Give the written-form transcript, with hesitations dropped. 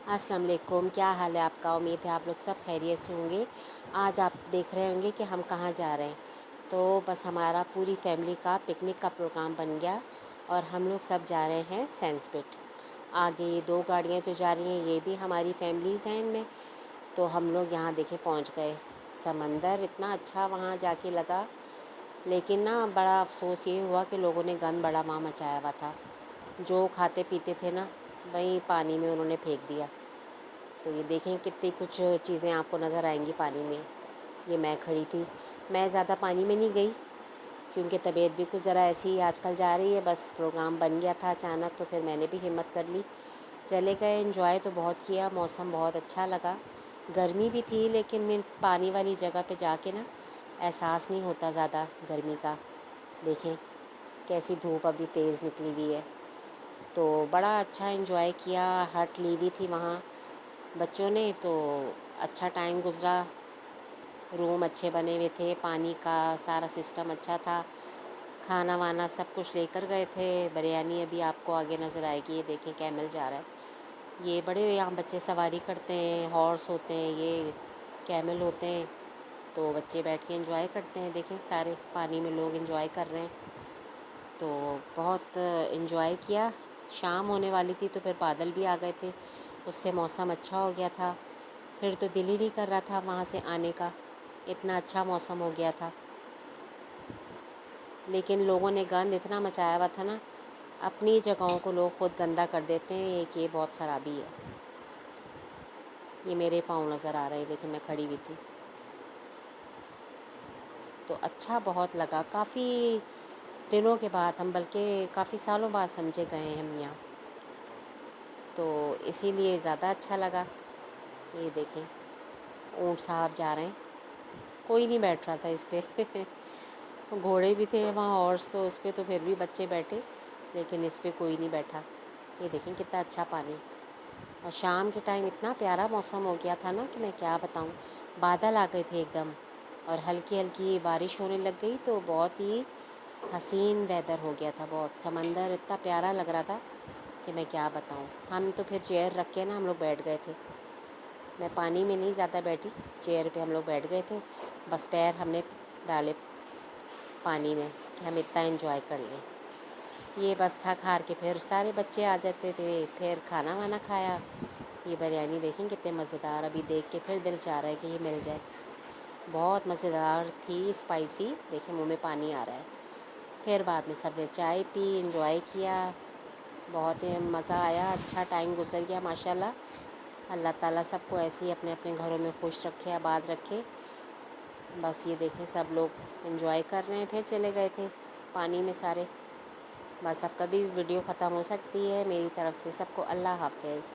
السلام علیکم، کیا حال ہے آپ کا؟ امید ہے آپ لوگ سب خیریت سے ہوں گے۔ آج آپ دیکھ رہے ہوں گے کہ ہم کہاں جا رہے ہیں۔ تو بس ہمارا پوری فیملی کا پکنک کا پروگرام بن گیا اور ہم لوگ سب جا رہے ہیں سینس پٹ۔ آگے یہ 2 گاڑیاں جو جا رہی ہیں یہ بھی ہماری فیملیز ہیں ان میں۔ تو ہم لوگ یہاں دیکھیں پہنچ گئے۔ سمندر اتنا اچھا وہاں جا کے لگا، لیکن نا بڑا افسوس یہ ہوا کہ لوگوں نے گند بڑا وہاں مچایا ہوا تھا۔ جو کھاتے پیتے تھے نا وہیں پانی میں انہوں نے پھینک دیا۔ تو یہ دیکھیں کتنی کچھ چیزیں آپ کو نظر آئیں گی پانی میں۔ یہ میں کھڑی تھی، میں زیادہ پانی میں نہیں گئی کیونکہ طبیعت بھی کچھ ذرا ایسی ہی آج کل جا رہی ہے۔ بس پروگرام بن گیا تھا اچانک، تو پھر میں نے بھی ہمت کر لی، چلے گئے۔ انجوائے تو بہت کیا، موسم بہت اچھا لگا۔ گرمی بھی تھی لیکن میں پانی والی جگہ پہ جا کے نا احساس نہیں ہوتا زیادہ گرمی کا۔ دیکھیں کیسی دھوپ ابھی تیز نکلی ہوئی ہے۔ تو بڑا اچھا انجوائے کیا۔ ہٹ لی ہوئی تھی وہاں بچوں نے، تو اچھا ٹائم گزرا۔ روم اچھے بنے ہوئے تھے، پانی کا سارا سسٹم اچھا تھا، کھانا وانا سب کچھ لے کر گئے تھے۔ بریانی ابھی آپ کو آگے نظر آئے گی۔ یہ دیکھیں کیمل جا رہا ہے۔ یہ بڑے یہاں بچے سواری کرتے ہیں، ہارس ہوتے ہیں، یہ کیمل ہوتے ہیں، تو بچے بیٹھ کے انجوائے کرتے ہیں۔ دیکھیں سارے پانی میں لوگ انجوائے کر رہے ہیں۔ تو بہت انجوائے کیا۔ شام ہونے والی تھی تو پھر بادل بھی آ گئے تھے، اس سے موسم اچھا ہو گیا تھا۔ پھر تو دل ہی نہیں کر رہا تھا وہاں سے آنے کا، اتنا اچھا موسم ہو گیا تھا۔ لیکن لوگوں نے گند اتنا مچایا ہوا تھا نا، اپنی جگہوں کو لوگ خود گندا کر دیتے ہیں، ایک یہ بہت خرابی ہے۔ یہ میرے پاؤں نظر آ رہے ہیں، دیکھیں میں کھڑی ہوئی تھی۔ تو اچھا بہت لگا، کافی دنوں کے بعد، ہم بلکہ کافی سالوں بعد سمجھے گئے ہیں ہم یہاں، تو اسی لیے زیادہ اچھا لگا۔ یہ دیکھیں اونٹ صاحب جا رہے ہیں، کوئی نہیں بیٹھ رہا تھا اس پہ گھوڑے بھی تھے وہاں ہارس، تو اس پہ تو پھر بھی بچے بیٹھے، لیکن اس پہ کوئی نہیں بیٹھا۔ یہ دیکھیں کتنا اچھا پانی، اور شام کے ٹائم اتنا پیارا موسم ہو گیا تھا نا کہ میں کیا بتاؤں۔ بادل آ گئے تھے ایک دم، اور ہلکی ہلکی بارش ہونے لگ گئی، تو بہت ہی حسین ویدر ہو گیا تھا۔ بہت سمندر اتنا پیارا لگ رہا تھا کہ میں کیا بتاؤں۔ ہم تو پھر چیئر رکھ کے نا ہم لوگ بیٹھ گئے تھے۔ میں پانی میں نہیں زیادہ بیٹھی، چیئر پہ ہم لوگ بیٹھ گئے تھے، بس پیر ہم نے ڈالے پانی میں کہ ہم اتنا انجوائے کر لیں۔ یہ بس تھک ہار کے پھر سارے بچے آ جاتے تھے، پھر کھانا وانا کھایا۔ یہ بریانی دیکھیں کتنے مزیدار، ابھی دیکھ کے پھر دل چاہ رہا ہے کہ یہ مل جائے۔ بہت مزیدار تھی، اسپائسی، دیکھیں منہ میں پانی آ رہا ہے۔ پھر بعد میں سب نے چائے پی، انجوائے کیا، بہت ہی مزہ آیا، اچھا ٹائم گزر گیا ماشاءاللہ۔ اللہ تعالیٰ سب کو ایسے ہی اپنے اپنے گھروں میں خوش رکھے، آباد رکھے۔ بس یہ دیکھیں سب لوگ انجوائے کر رہے ہیں، پھر چلے گئے تھے پانی میں سارے۔ بس اب کبھی ویڈیو ختم ہو سکتی ہے۔ میری طرف سے سب کو اللہ حافظ۔